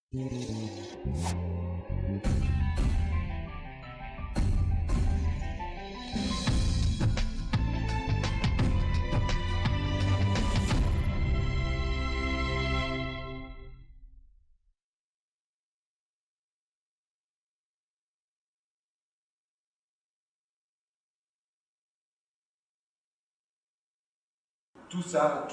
Tout ça,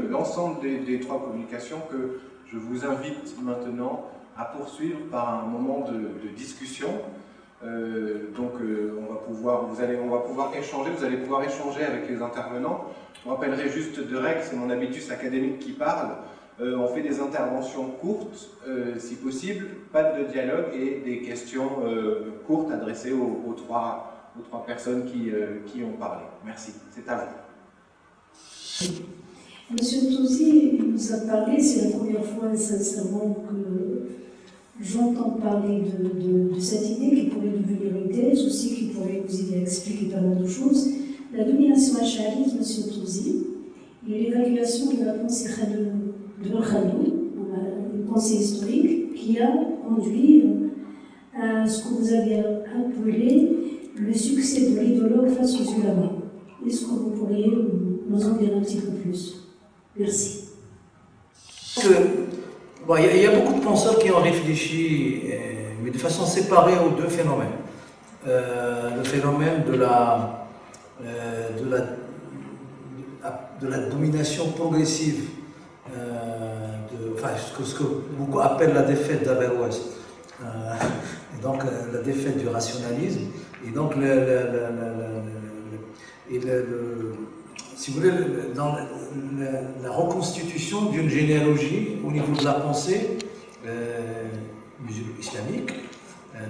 l'ensemble des trois communications que je vous invite maintenant à poursuivre par un moment de discussion. On va pouvoir échanger, vous allez pouvoir échanger avec les intervenants. Je vous rappellerai juste deux règles, c'est mon habitus académique qui parle. On fait des interventions courtes, si possible, pas de dialogue et des questions courtes adressées aux trois personnes qui ont parlé. Merci, c'est à vous. Monsieur Touzi nous a parlé, c'est la première fois sincèrement que j'entends parler de cette idée qui pourrait devenir une thèse aussi, qui pourrait vous aider à expliquer pas mal de choses. La domination acharite, Monsieur Touzi, et l'évaluation de la pensée de Khalou, une pensée historique qui a conduit à ce que vous avez appelé le succès de l'idéologue face aux ulama. Est-ce que vous pourriez nous en dire un petit peu plus? Merci. Il y a beaucoup de penseurs qui ont réfléchi, mais de façon séparée aux deux phénomènes. Le phénomène de la domination progressive, ce que beaucoup appellent la défaite d'Averroès, donc la défaite du rationalisme, et donc si vous voulez, dans la reconstitution d'une généalogie au niveau de la pensée islamique,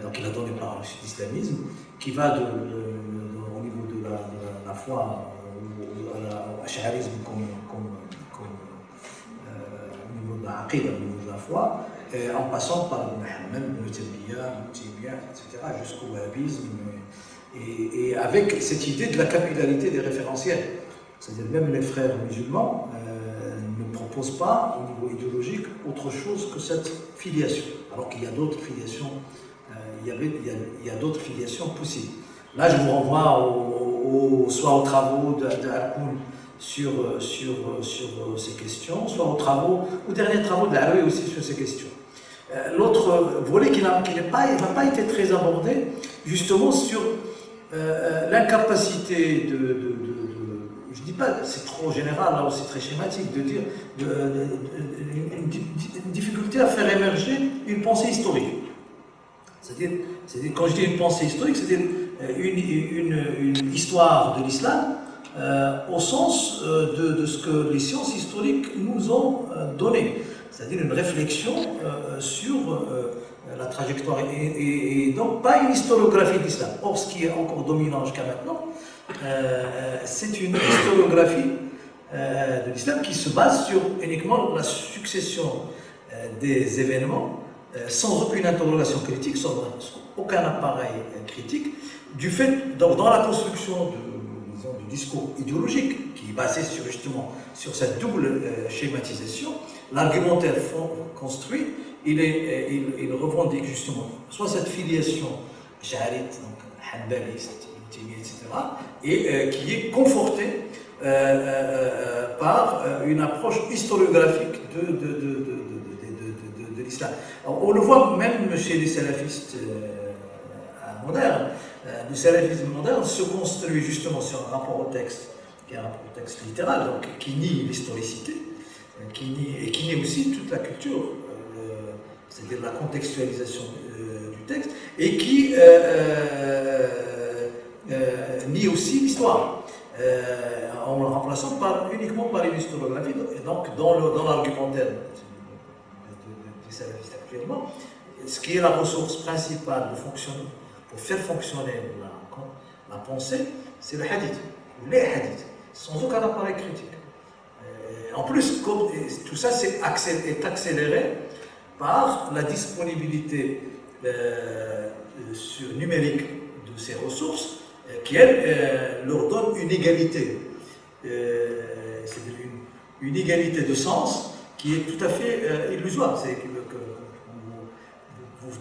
donc il a donné par l'islamisme, qui va au niveau de la foi, au acharisme comme au niveau de la aqida, au niveau de la foi, en passant par Mohammed, le Taymiyyah, etc., jusqu'au wahhabisme, et avec cette idée de la capillarité des référentiels. C'est-à-dire même les frères musulmans ne proposent pas, au niveau idéologique, autre chose que cette filiation. Alors qu'il y a d'autres filiations, il y a d'autres filiations possibles. Là, je vous renvoie soit aux travaux d'Hakoun sur ces questions, soit aux derniers travaux de l'Araoui aussi sur ces questions. L'autre volet qui n'a pas été très abordé, justement sur l'incapacité je ne dis pas, c'est trop général, là aussi très schématique, de dire une difficulté à faire émerger une pensée historique. C'est-à-dire, quand je dis une pensée historique, c'est-à-dire une histoire de l'islam au sens de ce que les sciences historiques nous ont donné. C'est-à-dire une réflexion sur la trajectoire et donc pas une historiographie de l'islam. Or, ce qui est encore dominant jusqu'à maintenant, c'est une historiographie de l'islam qui se base sur uniquement la succession des événements sans aucune interrogation critique, sans aucun appareil critique, du fait, dans la construction du discours idéologique qui est basé justement sur cette double schématisation, l'argumentaire construit, il revendique justement soit cette filiation ja'arite, donc hanbaliste, etc., et qui est confortée par une approche historiographique de l'islam. On le voit même chez les salafistes modernes. Le salafisme moderne se construit justement sur un rapport au texte, qui est un rapport au texte littéral, donc qui nie l'historicité, qui nie aussi toute la culture, c'est-à-dire la contextualisation du texte, et qui nie aussi l'histoire, en le remplaçant uniquement par une historiographie, donc dans l'argumentaire des salafistes actuellement, ce qui est la ressource principale pour faire fonctionner la pensée, c'est le hadith, ou les hadiths, sans aucun appareil critique. En plus, tout ça est accéléré par la disponibilité numérique de ces ressources, qui, elle, leur donne une égalité, c'est une égalité de sens qui est tout à fait illusoire.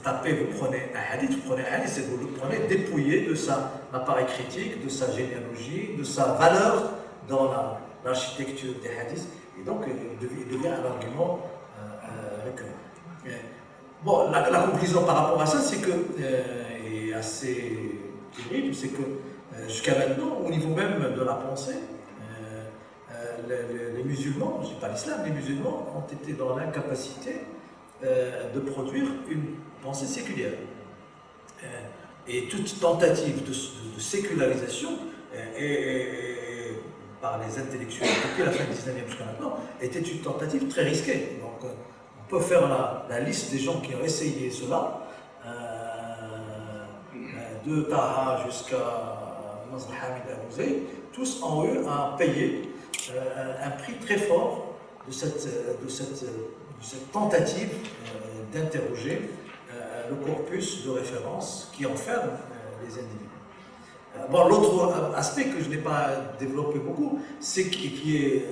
tapez, vous prenez un hadith, c'est vous le prenez dépouillé de sa appareil critique, de sa généalogie, de sa valeur dans l'architecture des hadiths, et donc il devient un argument récurrent. Bon, la conclusion par rapport à ça, c'est que, est assez terrible, c'est que jusqu'à maintenant, au niveau même de la pensée, les musulmans, je ne dis pas l'islam, les musulmans ont été dans l'incapacité de produire une pensée séculière. Et toute tentative de sécularisation par les intellectuels depuis la fin du 19e jusqu'à maintenant était une tentative très risquée. Donc on peut faire la liste des gens qui ont essayé cela, de Taha jusqu'à Nasr Hamid Al-Houzaï, tous ont eu à payer un prix très fort de cette tentative d'interroger le corpus de référence qui enferme les individus. Bon, l'autre aspect que je n'ai pas développé beaucoup, c'est qui est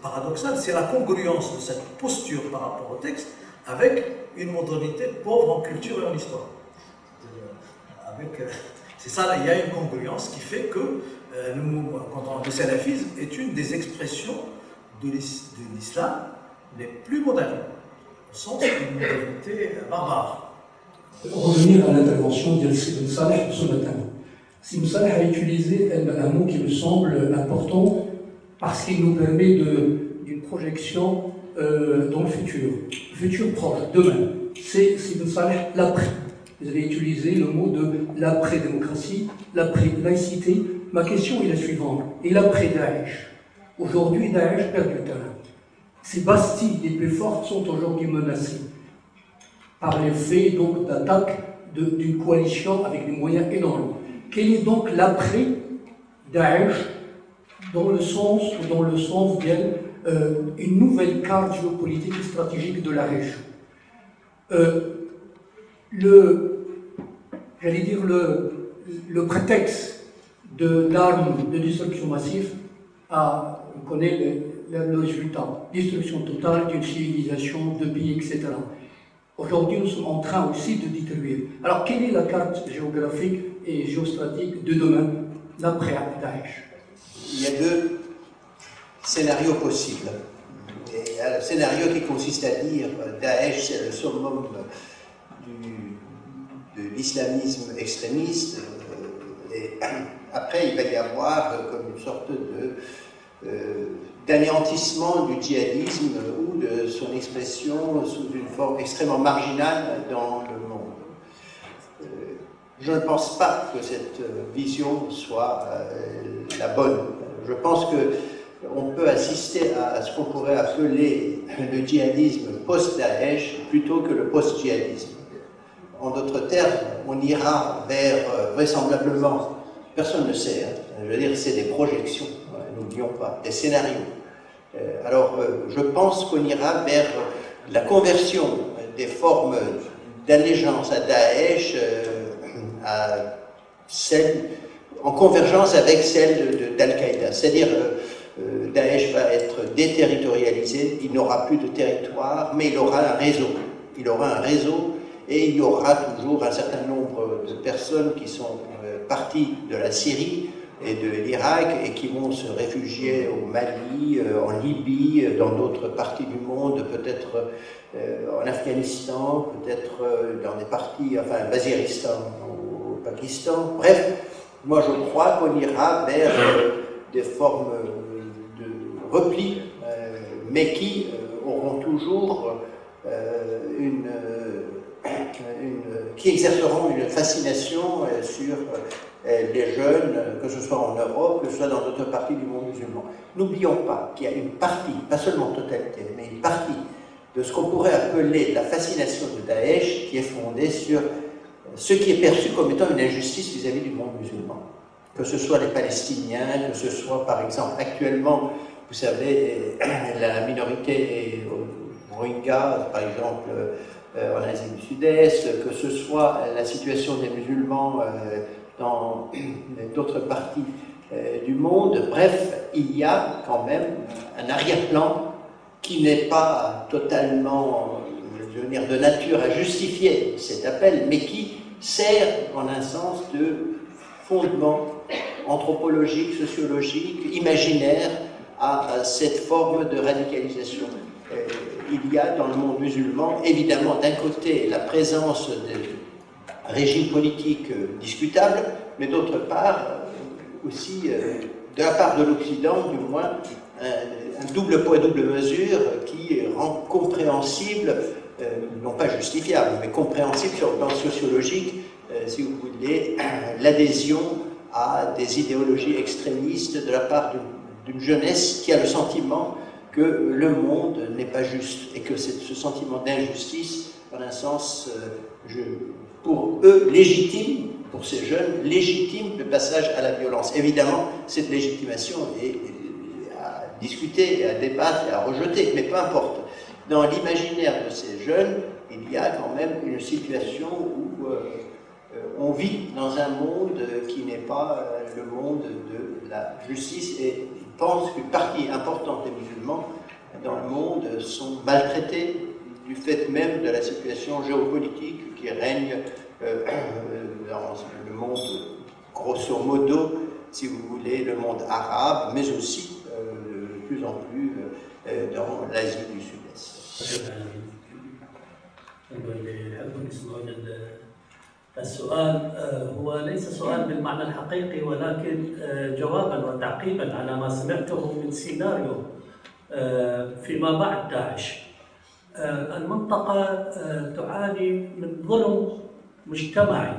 paradoxal, c'est la congruence de cette posture par rapport au texte avec une modernité pauvre en culture et en histoire. C'est ça, il y a une congruence qui fait que le salafisme est une des expressions de l'islam les plus modernes, au sens d'une modernité barbare. Revenir à l'intervention d'Ibn Saleh ce matin. Ibn Saleh a utilisé un mot qui me semble important parce qu'il nous permet d'une projection dans le futur proche, demain. C'est Ibn Saleh l'après. Vous avez utilisé le mot de l'après-démocratie, l'après-laïcité. Ma question est la suivante. Et l'après-Daesh? Aujourd'hui, Daesh perd du terrain. Ces bastilles les plus fortes sont aujourd'hui menacées par l'effet donc d'attaque d'une coalition avec des moyens énormes. Quel est donc l'après-Daesh dans le sens d'une nouvelle carte géopolitique et stratégique de la région? Le prétexte d'armes de destruction massive on connaît le résultat, destruction totale d'une civilisation, de pays, etc. Aujourd'hui, nous sommes en train aussi de détruire. Alors, quelle est la carte géographique et géostratégique de demain, l'après-Daesh? Il y a deux scénarios possibles. Il y a le scénario qui consiste à dire Daesh, c'est le summum de l'islamisme extrémiste, et après il va y avoir comme une sorte d'anéantissement du djihadisme ou de son expression sous une forme extrêmement marginale dans le monde. Je ne pense pas que cette vision soit la bonne. Je pense qu'on peut assister à ce qu'on pourrait appeler le djihadisme post-Daesh plutôt que le post-djihadisme. En d'autres termes, on ira vers vraisemblablement, personne ne sait, je veux dire, c'est des projections, n'oublions pas, des scénarios. Alors, je pense qu'on ira vers la conversion des formes d'allégeance à Daesh en convergence avec celle d'Al-Qaïda. C'est-à-dire, Daesh va être déterritorialisé, il n'aura plus de territoire, mais il aura un réseau. Il aura un réseau et il y aura toujours un certain nombre de personnes qui sont parties de la Syrie et de l'Irak et qui vont se réfugier au Mali, en Libye, dans d'autres parties du monde, peut-être en Afghanistan, peut-être dans des parties, enfin, Waziristan, au Pakistan. Bref, moi je crois qu'on ira vers des formes de repli, mais qui auront toujours qui exerceront une fascination sur les jeunes, que ce soit en Europe, que ce soit dans d'autres parties du monde musulman. N'oublions pas qu'il y a une partie, pas seulement totalitaire, mais une partie de ce qu'on pourrait appeler la fascination de Daesh qui est fondée sur ce qui est perçu comme étant une injustice vis-à-vis du monde musulman. Que ce soit les Palestiniens, que ce soit par exemple actuellement, vous savez, la minorité Rohingya, par exemple, en Asie du Sud-Est, que ce soit la situation des musulmans dans d'autres parties du monde. Bref, il y a quand même un arrière-plan qui n'est pas totalement devenir de nature à justifier cet appel, mais qui sert en un sens de fondement anthropologique, sociologique, imaginaire à cette forme de radicalisation. Il y a dans le monde musulman, évidemment, d'un côté, la présence de régimes politiques discutables, mais d'autre part, aussi, de la part de l'Occident, du moins, un double poids, double mesure qui rend compréhensible, non pas justifiable, mais compréhensible sur le plan sociologique, si vous voulez, l'adhésion à des idéologies extrémistes de la part d'une jeunesse qui a le sentiment que le monde n'est pas juste et que ce sentiment d'injustice, en un sens, pour eux, légitime, pour ces jeunes, légitime le passage à la violence. Évidemment, cette légitimation est à discuter, à débattre et à rejeter, mais peu importe. Dans l'imaginaire de ces jeunes, il y a quand même une situation où on vit dans un monde qui n'est pas le monde de la justice, et ils pensent qu'une partie importante des musulmans dans le monde sont maltraités du fait même de la situation géopolitique qui règne dans le monde, grosso modo, si vous voulez, le monde arabe, mais aussi de plus en plus dans l'Asie du Sud-Est. السؤال هو ليس سؤال بالمعنى الحقيقي، ولكن جوابا وتعقيبا على ما سمعته من سيناريو فيما بعد داعش. المنطقة تعاني من ظلم مجتمعي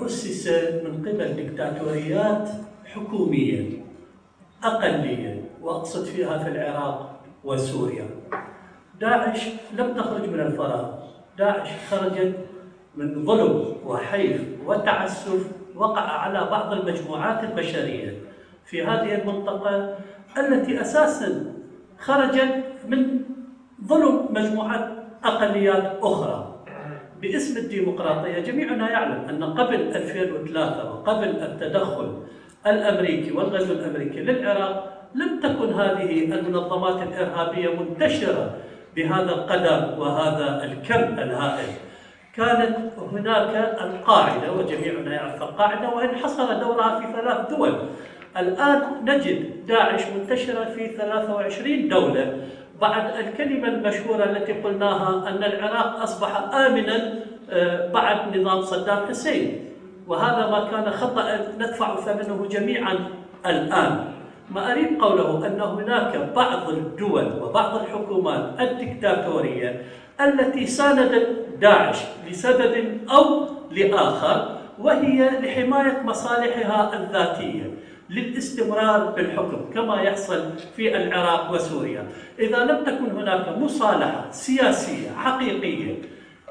أسس من قبل ديكتاتوريات حكومية أقلية، وأقصد فيها في العراق وسوريا. داعش لم تخرج من الفراغ، داعش خرجت من ظلم وحيف وتعسف وقع على بعض المجموعات البشرية في هذه المنطقة التي أساساً خرجت من ظلم مجموعات أقليات أخرى باسم الديمقراطية. جميعنا يعلم أن قبل 2003 وقبل التدخل الأمريكي والغزو الأمريكي للعراق لم تكن هذه المنظمات الإرهابية منتشرة بهذا القدر وهذا الكم الهائل. كانت هناك القاعدة، وجميعنا يعرف القاعدة، وإن حصر دورها في 3 دول. الآن نجد داعش منتشرة في 23 دولة بعد الكلمة المشهورة التي قلناها أن العراق أصبح آمناً بعد نظام صدام حسين، وهذا ما كان خطأ ندفع ثمنه جميعاً الآن. ما أريد قوله أن هناك بعض الدول وبعض الحكومات الدكتاتورية التي ساندت داعش لسبب أو لآخر، وهي لحماية مصالحها الذاتية للاستمرار بالحكم كما يحصل في العراق وسوريا. إذا لم تكن هناك مصالحة سياسية حقيقية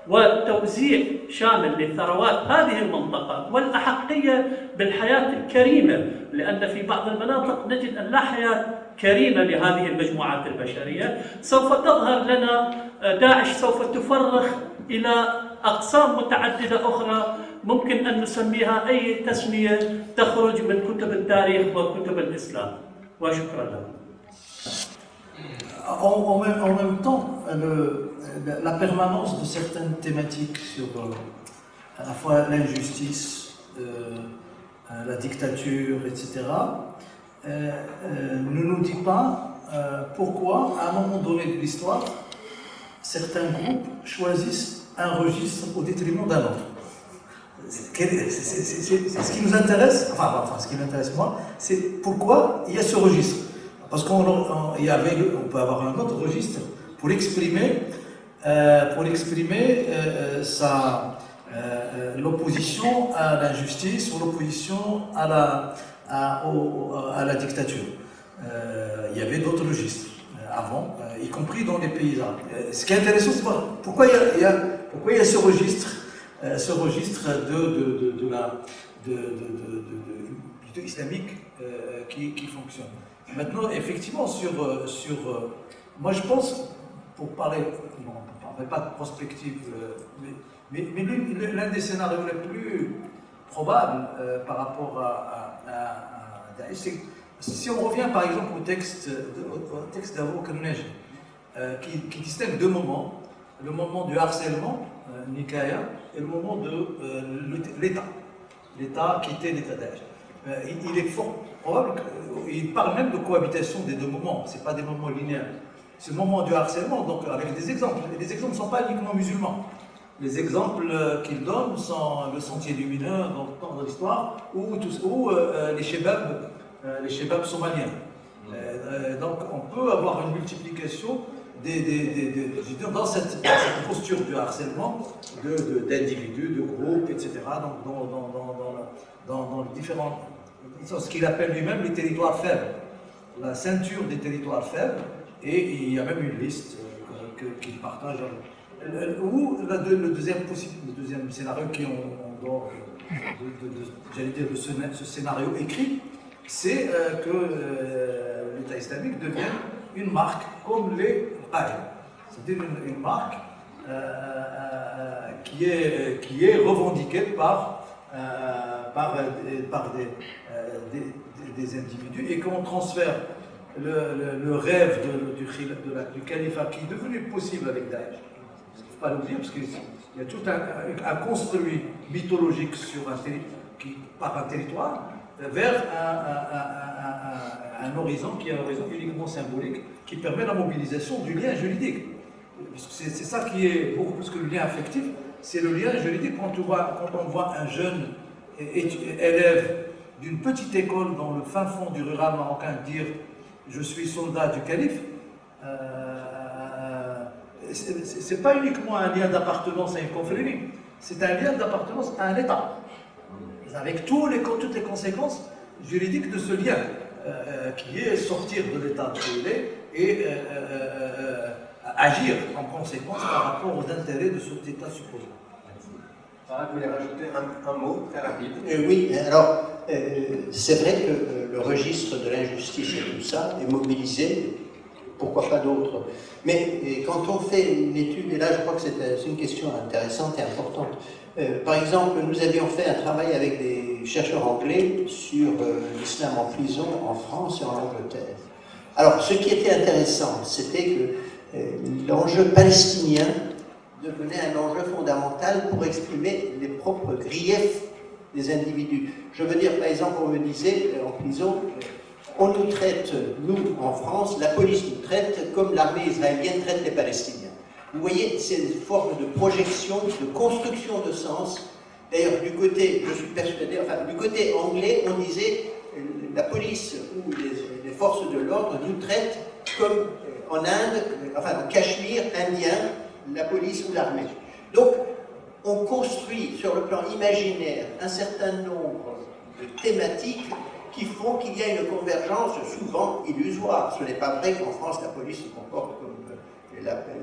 وتوزيع شامل لثروات هذه المنطقة والأحقية بالحياة الكريمة، لأن في بعض المناطق نجد أن لا حياة كريمة لهذه المجموعات البشرية، سوف تظهر لنا داعش سوف تفرخ إلى أقسام متعددة أخرى ممكن أن نسميها أي تسمية تخرج من كتب التاريخ وكتب الإسلام. وشكرا لكم. En même temps, la permanence de certaines thématiques sur à la fois l'injustice, la dictature, etc., ne nous dit pas pourquoi, à un moment donné de l'histoire, certains groupes choisissent un registre au détriment d'un autre. C'est ce qui nous intéresse, enfin ce qui m'intéresse moi, c'est pourquoi il y a ce registre. Parce qu'on peut avoir un autre registre pour exprimer l'opposition à l'injustice ou l'opposition à la dictature. Il y avait d'autres registres avant, y compris dans les pays arabes. Ce qui est intéressant, c'est pourquoi il y a ce registre islamique qui fonctionne. Maintenant, effectivement, moi je pense, pour parler, on ne parle pas de prospective, mais l'un des scénarios les plus probables par rapport à Daesh, c'est si on revient par exemple au texte d'Abu Bakr al-Najm, qui distingue 2 moments. le moment du harcèlement, Nikaya, et le moment de l'État. L'État quitter l'état Daesh. Il est fort probable qu'il parle même de cohabitation des deux moments, ce n'est pas des moments linéaires. C'est le moment du harcèlement, donc avec des exemples. Et les exemples ne sont pas uniquement musulmans. Les exemples qu'il donne sont le sentier lumineux dans l'histoire ou les shebabs somaliens. Donc on peut avoir une multiplication dans cette posture du harcèlement d'individus, de groupes, etc. Dans les différents, ce qu'il appelle lui-même les territoires faibles, la ceinture des territoires faibles, et il y a même une liste qu'il partage. Le deuxième scénario qui est en dehors de ce scénario écrit, c'est que l'État islamique devienne une marque comme les Qa'ida. C'est-à-dire une marque qui est revendiquée par des individus et qu'on transfère le rêve du califat qui est devenu possible avec Daesh. Il ne faut pas l'oublier parce qu'il y a tout un construit mythologique par un territoire vers un horizon qui est un horizon uniquement symbolique qui permet la mobilisation du lien juridique. C'est ça qui est beaucoup plus que le lien affectif, c'est le lien juridique quand on voit un jeune élève d'une petite école dans le fin fond du rural marocain dire « je suis soldat du calife », c'est pas uniquement un lien d'appartenance à une confrérie, c'est un lien d'appartenance à un État, avec toutes les conséquences juridiques de ce lien, qui est sortir de l'État où il est et agir en conséquence par rapport aux intérêts de cet État supposé. Farah, vous voulez rajouter un mot très rapide? Oui, alors c'est vrai que le registre de l'injustice et tout ça est mobilisé, pourquoi pas d'autres. Mais quand on fait une étude, et là je crois que c'est une question intéressante et importante, par exemple, nous avions fait un travail avec des chercheurs anglais sur l'islam en prison en France et en Angleterre. Alors, ce qui était intéressant, c'était que l'enjeu palestinien devenait un enjeu fondamental pour exprimer les propres griefs des individus. Je veux dire, par exemple, on me disait en prison, on nous traite, nous, en France, la police nous traite comme l'armée israélienne traite les Palestiniens. Vous voyez, c'est une forme de projection, de construction de sens. D'ailleurs, du côté, je suis persuadé, enfin, du côté anglais, on disait la police ou les forces de l'ordre nous traitent comme en Inde, enfin au Cachemire indien, la police ou l'armée. Donc, on construit sur le plan imaginaire un certain nombre de thématiques qui font qu'il y a une convergence souvent illusoire. Ce n'est pas vrai qu'en France, la police se comporte comme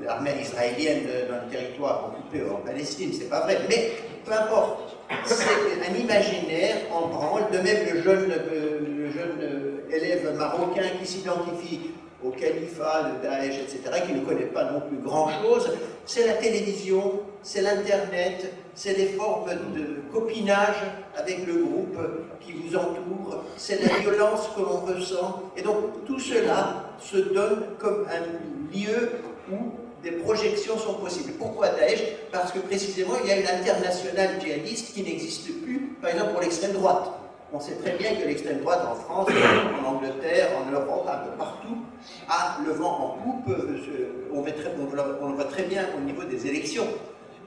l'armée israélienne dans le territoire occupé en Palestine, c'est pas vrai. Mais peu importe, c'est un imaginaire en branle. De même, le jeune élève marocain qui s'identifie au califat, le Daesh, etc., qui ne connaît pas non plus grand-chose, c'est la télévision, c'est l'Internet, c'est des formes de copinage avec le groupe qui vous entoure, c'est la violence que l'on ressent. Et donc, tout cela se donne comme un lieu où des projections sont possibles. Pourquoi Daesh? Parce que précisément, il y a une internationale djihadiste qui n'existe plus, par exemple pour l'extrême droite. On sait très bien que l'extrême droite en France, en Angleterre, en Europe, un peu partout, a le vent en poupe. On le voit très bien au niveau des élections.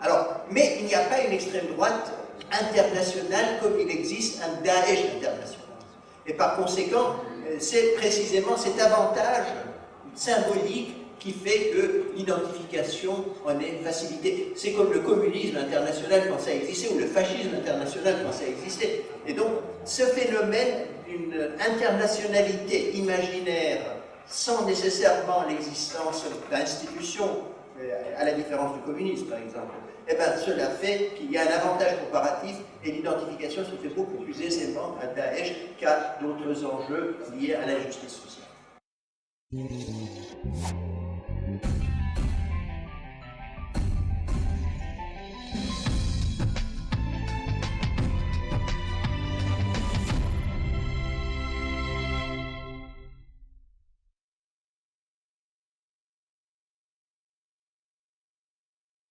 Alors, mais il n'y a pas une extrême droite internationale comme il existe un Daesh international. Et par conséquent, c'est précisément cet avantage symbolique qui fait que l'identification en est facilitée. C'est comme le communisme international quand ça existait, ou le fascisme international quand ça existait. Et donc, ce phénomène d'une internationalité imaginaire sans nécessairement l'existence d'institutions, à la différence du communisme par exemple, eh bien, cela fait qu'il y a un avantage comparatif et l'identification se fait beaucoup plus aisément à Daesh qu'à d'autres enjeux liés à l'injustice sociale.